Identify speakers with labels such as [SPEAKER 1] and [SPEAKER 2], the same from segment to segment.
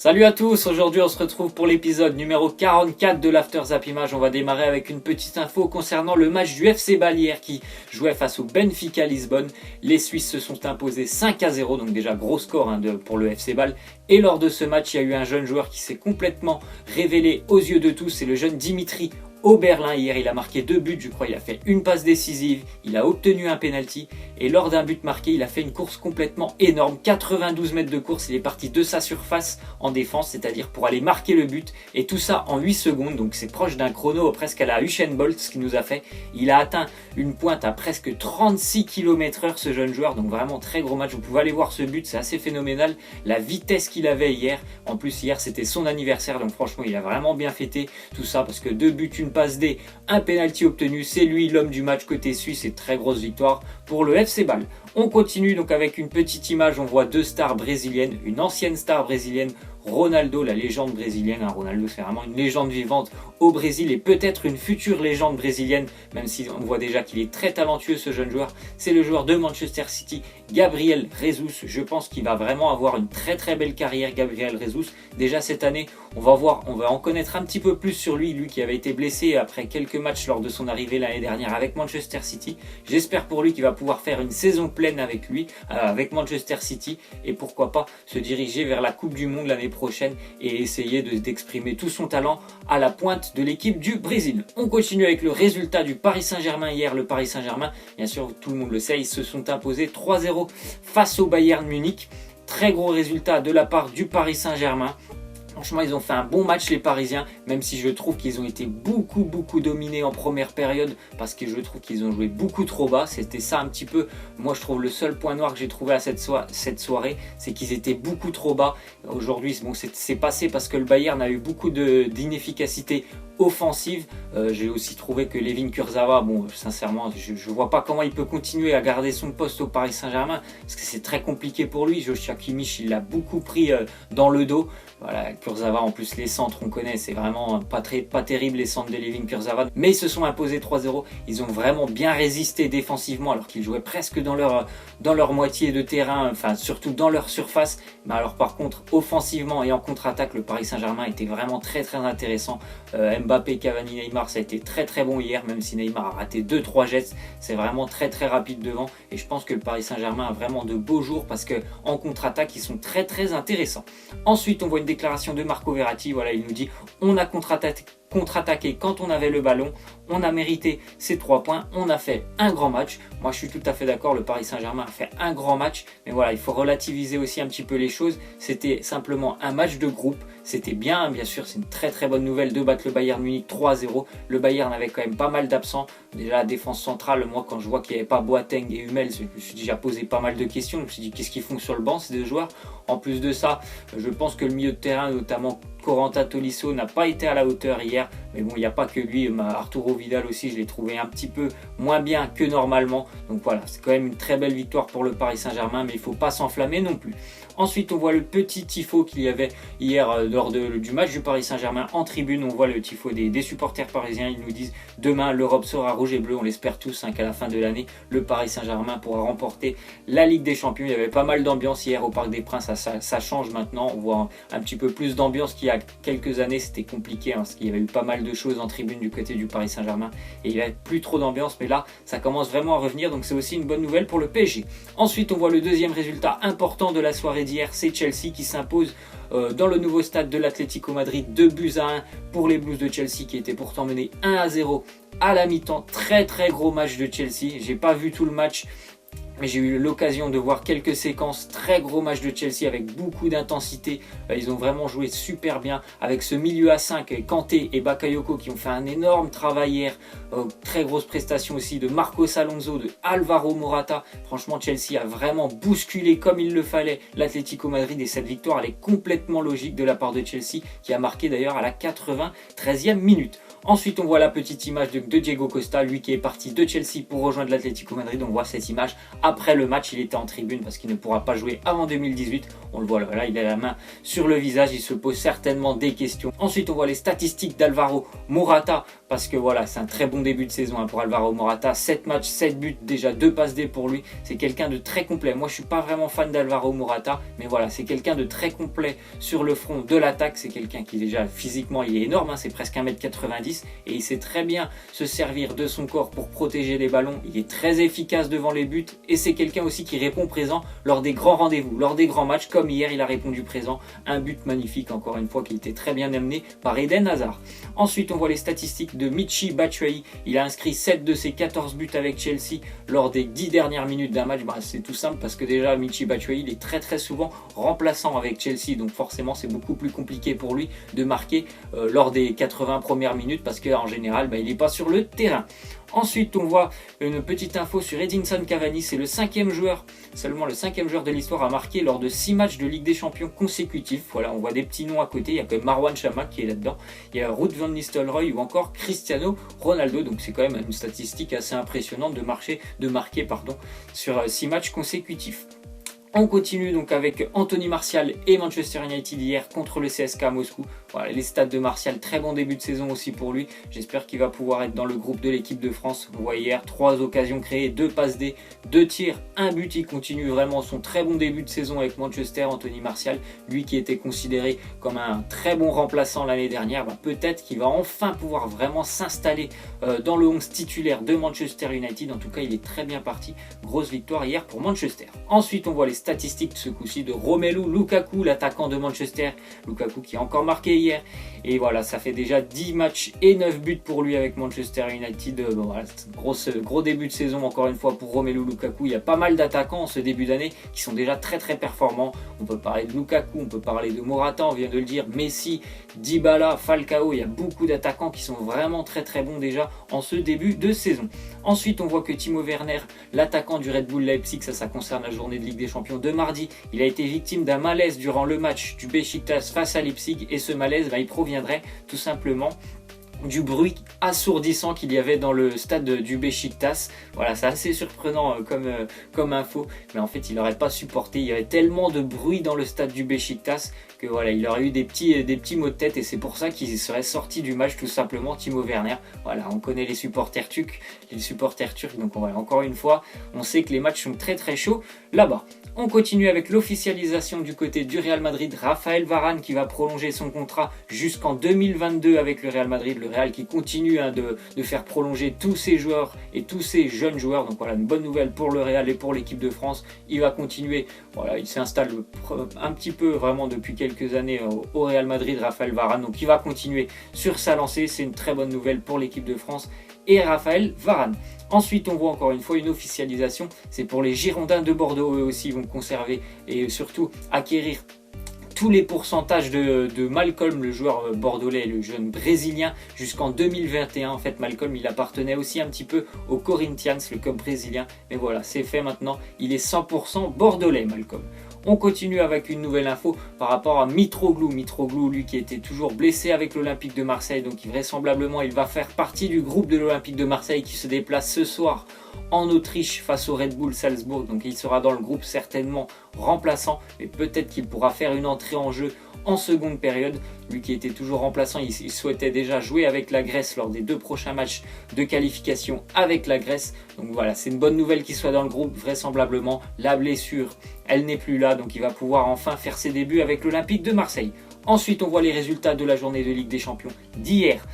[SPEAKER 1] Salut à tous, aujourd'hui on se retrouve pour l'épisode numéro 44 de l'After Zap Image. On va démarrer avec une petite info concernant le match du FC Bâle hier qui jouait face au Benfica Lisbonne. Les Suisses se sont imposés 5-0, donc déjà gros score pour le FC Bâle. Et lors de ce match, il y a eu un jeune joueur qui s'est complètement révélé aux yeux de tous, c'est le jeune Dimitri Oberlin. Hier, il a marqué 2 buts, je crois, il a fait une passe décisive, il a obtenu un penalty et lors d'un but marqué, il a fait une course complètement énorme, 92 mètres de course, il est parti de sa surface en défense, c'est-à-dire pour aller marquer le but et tout ça en 8 secondes, donc c'est proche d'un chrono presque à la Usain Bolt ce qu'il nous a fait. Il a atteint une pointe à presque 36 km/h ce jeune joueur, donc vraiment très gros match, vous pouvez aller voir ce but, c'est assez phénoménal, la vitesse qu'il avait hier, en plus hier c'était son anniversaire, donc franchement il a vraiment bien fêté tout ça parce que 2 buts, une passe D, un penalty obtenu, c'est lui l'homme du match côté suisse et très grosse victoire pour le FC Bâle. On continue donc avec une petite image, on voit 2 stars brésiliennes, une ancienne star brésilienne, Ronaldo, la légende brésilienne. Ronaldo c'est vraiment une légende vivante au Brésil et peut-être une future légende brésilienne, même si on voit déjà qu'il est très talentueux ce jeune joueur. C'est le joueur de Manchester City, Gabriel Jesus. Je pense qu'il va vraiment avoir une très très belle carrière, Gabriel Jesus. Déjà cette année, on va en connaître un petit peu plus sur lui qui avait été blessé après quelques matchs lors de son arrivée l'année dernière avec Manchester City. J'espère pour lui qu'il va pouvoir faire une saison pleine avec lui, avec Manchester City, et pourquoi pas se diriger vers la Coupe du Monde l'année prochaine et essayer d'exprimer tout son talent à la pointe de l'équipe du Brésil. On continue avec le résultat du Paris Saint-Germain hier. Le Paris Saint-Germain, bien sûr tout le monde le sait, ils se sont imposés 3-0 face au Bayern Munich. Très gros résultat de la part du Paris Saint-Germain. Franchement, ils ont fait un bon match les Parisiens, même si je trouve qu'ils ont été beaucoup dominés en première période parce que je trouve qu'ils ont joué beaucoup trop bas. C'était ça un petit peu, moi je trouve le seul point noir que j'ai trouvé à cette soirée, c'est qu'ils étaient beaucoup trop bas. Aujourd'hui, bon, c'est passé parce que le Bayern a eu beaucoup d'inefficacité offensive. J'ai aussi trouvé que Layvin Kurzawa, bon sincèrement je vois pas comment il peut continuer à garder son poste au Paris Saint-Germain parce que c'est très compliqué pour lui. Joshua Kimmich il l'a beaucoup pris dans le dos. Voilà, Kurzawa en plus les centres on connaît, c'est vraiment pas terrible les centres de Layvin Kurzawa, mais ils se sont imposés 3-0. Ils ont vraiment bien résisté défensivement alors qu'ils jouaient presque dans leur moitié de terrain, enfin surtout dans leur surface. Mais alors par contre offensivement et en contre-attaque, le Paris Saint-Germain était vraiment très intéressant. Mbappé, Cavani, Neymar, ça a été très bon hier, même si Neymar a raté 2-3 gestes. C'est vraiment très rapide devant et je pense que le Paris Saint-Germain a vraiment de beaux jours parce que en contre-attaque ils sont très intéressants. Ensuite on voit une déclaration de Marco Verratti, voilà, il nous dit on a contre-attaqué quand on avait le ballon, on a mérité ces 3 points, on a fait un grand match. Moi je suis tout à fait d'accord, le Paris Saint-Germain a fait un grand match, mais voilà, il faut relativiser aussi un petit peu les choses. C'était simplement un match de groupe, c'était bien sûr, c'est une très bonne nouvelle de battre le Bayern Munich 3-0. Le Bayern avait quand même pas mal d'absents, déjà la défense centrale, moi quand je vois qu'il n'y avait pas Boateng et Hummels, je me suis déjà posé pas mal de questions, je me suis dit qu'est-ce qu'ils font sur le banc ces 2 joueurs. En plus de ça, je pense que le milieu de terrain, notamment Corentin Tolisso, n'a pas été à la hauteur hier, mais bon il n'y a pas que lui, Arturo Vidal aussi je l'ai trouvé un petit peu moins bien que normalement, donc voilà, c'est quand même une très belle victoire pour le Paris Saint-Germain, mais il ne faut pas s'enflammer non plus. Ensuite on voit le petit tifo qu'il y avait hier lors du match du Paris Saint-Germain en tribune. On voit le tifo des supporters parisiens, ils nous disent demain l'Europe sera rouge et bleu, on l'espère tous qu'à la fin de l'année le Paris Saint-Germain pourra remporter la Ligue des Champions. Il y avait pas mal d'ambiance hier au Parc des Princes, ça change maintenant, on voit un petit peu plus d'ambiance qu'il y a quelques années, c'était compliqué parce qu'il y avait eu pas mal de choses en tribune du côté du Paris Saint-Germain et il n'y avait plus trop d'ambiance, mais là ça commence vraiment à revenir, donc c'est aussi une bonne nouvelle pour le PSG. Ensuite on voit le deuxième résultat important de la soirée d'hier, c'est Chelsea qui s'impose dans le nouveau stade de l'Atlético Madrid 2-1 pour les Blues de Chelsea qui étaient pourtant menés 1-0 à la mi-temps. Très gros match de Chelsea, j'ai pas vu tout le match mais j'ai eu l'occasion de voir quelques séquences. Très gros match de Chelsea avec beaucoup d'intensité. Ils ont vraiment joué super bien avec ce milieu à 5, Kanté et Bakayoko qui ont fait un énorme travail hier. Très grosse prestation aussi de Marcos Alonso, de Alvaro Morata. Franchement Chelsea a vraiment bousculé comme il le fallait l'Atlético Madrid et cette victoire elle est complètement logique de la part de Chelsea qui a marqué d'ailleurs à la 93e minute. Ensuite, on voit la petite image de Diego Costa, lui qui est parti de Chelsea pour rejoindre l'Atlético Madrid. On voit cette image après le match, il était en tribune parce qu'il ne pourra pas jouer avant 2018. On le voit là, il a la main sur le visage, il se pose certainement des questions. Ensuite, on voit les statistiques d'Alvaro Morata parce que voilà, c'est un très bon début de saison pour Alvaro Morata. 7 matchs, 7 buts, déjà 2 passes D pour lui. C'est quelqu'un de très complet. Moi, je suis pas vraiment fan d'Alvaro Morata, mais voilà, c'est quelqu'un de très complet sur le front de l'attaque. C'est quelqu'un qui déjà physiquement, il est énorme, c'est presque 1m90 et il sait très bien se servir de son corps pour protéger les ballons. Il est très efficace devant les buts et c'est quelqu'un aussi qui répond présent lors des grands rendez-vous, lors des grands matchs, comme hier, il a répondu présent. Un but magnifique, encore une fois, qui était très bien amené par Eden Hazard. Ensuite, on voit les statistiques de Michy Batshuayi. Il a inscrit 7 de ses 14 buts avec Chelsea lors des 10 dernières minutes d'un match. C'est tout simple parce que déjà, Michy Batshuayi, il est très souvent remplaçant avec Chelsea. Donc forcément, c'est beaucoup plus compliqué pour lui de marquer lors des 80 premières minutes parce qu'en général, il n'est pas sur le terrain. Ensuite, on voit une petite info sur Edinson Cavani. C'est le 5e joueur, seulement le 5e joueur de l'histoire à marquer lors de 6 matchs de Ligue des Champions consécutifs. Voilà, on voit des petits noms à côté. Il y a quand même Marwan Chamakh qui est là-dedans. Il y a Ruud van Nistelrooy ou encore Cristiano Ronaldo. Donc c'est quand même une statistique assez impressionnante de marquer sur 6 matchs consécutifs. On continue donc avec Anthony Martial et Manchester United hier contre le CSKA Moscou. Voilà, les stats de Martial, très bon début de saison aussi pour lui. J'espère qu'il va pouvoir être dans le groupe de l'équipe de France. Vous voyez hier, 3 occasions créées, 2 passes D, 2 tirs, 1 but. Il continue vraiment son très bon début de saison avec Manchester, Anthony Martial. Lui qui était considéré comme un très bon remplaçant l'année dernière, peut-être qu'il va enfin pouvoir vraiment s'installer dans le 11 titulaire de Manchester United. En tout cas, il est très bien parti. Grosse victoire hier pour Manchester. Ensuite, on voit les statistiques ce coup-ci de Romelu Lukaku, l'attaquant de Manchester. Lukaku qui a encore marqué hier. Et voilà, ça fait déjà 10 matchs et 9 buts pour lui avec Manchester United. Voilà, c'est gros début de saison encore une fois pour Romelu Lukaku. Il y a pas mal d'attaquants en ce début d'année qui sont déjà très performants. On peut parler de Lukaku, on peut parler de Morata, on vient de le dire, Messi, Dybala, Falcao. Il y a beaucoup d'attaquants qui sont vraiment très bons déjà en ce début de saison. Ensuite, on voit que Timo Werner, l'attaquant du Red Bull Leipzig, ça concerne la journée de Ligue des Champions de mardi, il a été victime d'un malaise durant le match du Beşiktaş face à Leipzig et ce malaise, il proviendrait tout simplement du bruit assourdissant qu'il y avait dans le stade du Beşiktaş. Voilà, c'est assez surprenant comme info, mais en fait il n'aurait pas supporté, il y avait tellement de bruit dans le stade du Beşiktaş que voilà, il aurait eu des petits maux de tête et c'est pour ça qu'il serait sorti du match tout simplement, Timo Werner. Voilà, on connaît les supporters turcs, donc voilà, encore une fois, on sait que les matchs sont très chauds là-bas. On continue avec l'officialisation du côté du Real Madrid, Raphaël Varane qui va prolonger son contrat jusqu'en 2022 avec le Real Madrid, le Real qui continue de faire prolonger tous ses joueurs et tous ses jeunes joueurs. Donc voilà, une bonne nouvelle pour le Real et pour l'équipe de France. Il va continuer, voilà, il s'installe un petit peu vraiment depuis quelques années au Real Madrid, Raphaël Varane. Donc il va continuer sur sa lancée, c'est une très bonne nouvelle pour l'équipe de France et Raphaël Varane. Ensuite, on voit encore une fois une officialisation, c'est pour les Girondins de Bordeaux, eux aussi vont conserver et surtout acquérir tous les pourcentages de Malcolm, le joueur bordelais, le jeune brésilien, jusqu'en 2021. En fait, Malcolm, il appartenait aussi un petit peu au Corinthians, le club brésilien. Mais voilà, c'est fait maintenant, il est 100% bordelais, Malcolm. On continue avec une nouvelle info par rapport à Mitroglou. Mitroglou, lui qui était toujours blessé avec l'Olympique de Marseille, donc vraisemblablement il va faire partie du groupe de l'Olympique de Marseille qui se déplace ce soir en Autriche face au Red Bull Salzbourg. Donc il sera dans le groupe certainement remplaçant, mais peut-être qu'il pourra faire une entrée en jeu en seconde période. Lui qui était toujours remplaçant, il souhaitait déjà jouer avec la Grèce lors des 2 prochains matchs de qualification avec la Grèce. Donc voilà, c'est une bonne nouvelle qu'il soit dans le groupe, vraisemblablement. La blessure, elle n'est plus là, donc il va pouvoir enfin faire ses débuts avec l'Olympique de Marseille. Ensuite, on voit les résultats de la journée de Ligue des Champions d'hier.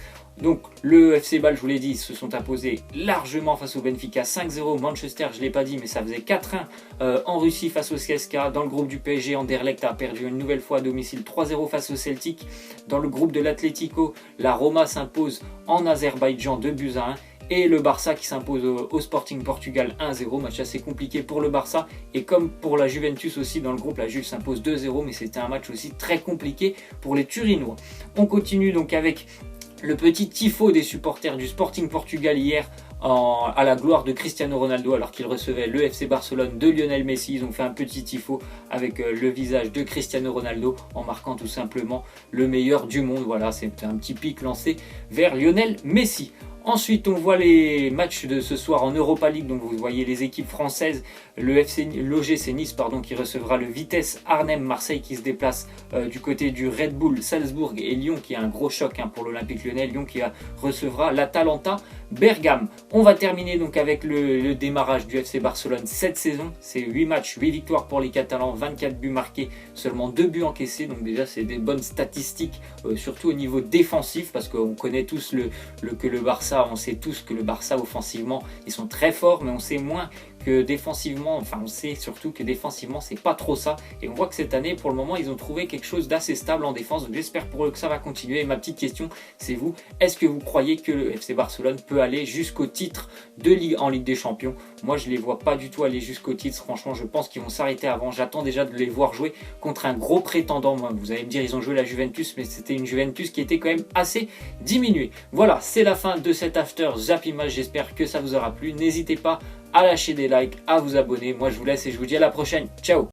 [SPEAKER 1] Donc le FC Bâle, je vous l'ai dit, se sont imposés largement face au Benfica 5-0. Manchester, je ne l'ai pas dit, mais ça faisait 4-1 en Russie face au CSKA. Dans le groupe du PSG, Anderlecht a perdu une nouvelle fois à domicile 3-0 face au Celtic. Dans le groupe de l'Atlético, la Roma s'impose en Azerbaïdjan 2-1. Et le Barça qui s'impose au Sporting Portugal 1-0, match assez compliqué pour le Barça. Et comme pour la Juventus aussi dans le groupe, la Juve s'impose 2-0, mais c'était un match aussi très compliqué pour les Turinois. On continue donc avec le petit tifo des supporters du Sporting Portugal hier à la gloire de Cristiano Ronaldo alors qu'il recevait le FC Barcelone de Lionel Messi. Ils ont fait un petit tifo avec le visage de Cristiano Ronaldo en marquant tout simplement le meilleur du monde. Voilà, c'est un petit pic lancé vers Lionel Messi. Ensuite, on voit les matchs de ce soir en Europa League. Donc vous voyez les équipes françaises, l'OGC Nice qui recevra le Vitesse Arnhem, Marseille qui se déplace du côté du Red Bull Salzbourg et Lyon qui a un gros choc pour l'Olympique Lyonnais. Lyon qui recevra l'Atalanta Bergame. On va terminer donc avec le démarrage du FC Barcelone cette saison. C'est 8 matchs, 8 victoires pour les Catalans, 24 buts marqués, seulement 2 buts encaissés. Donc déjà c'est des bonnes statistiques, surtout au niveau défensif, parce qu'on connaît tous que le Barça, on sait tous que le Barça offensivement ils sont très forts, mais on sait moins que défensivement, on sait surtout que défensivement c'est pas trop ça, et on voit que cette année pour le moment ils ont trouvé quelque chose d'assez stable en défense, donc j'espère pour eux que ça va continuer. Et ma petite question c'est vous, est-ce que vous croyez que le FC Barcelone peut aller jusqu'au titre de Ligue en Ligue des Champions? Moi je les vois pas du tout aller jusqu'au titre, franchement je pense qu'ils vont s'arrêter avant. J'attends déjà de les voir jouer contre un gros prétendant. Moi, vous allez me dire ils ont joué la Juventus, mais c'était une Juventus qui était quand même assez diminuée. Voilà, c'est la fin de cet After Zap Image, j'espère que ça vous aura plu. N'hésitez pas à lâcher des likes, à vous abonner. Moi je vous laisse et je vous dis à la prochaine. Ciao.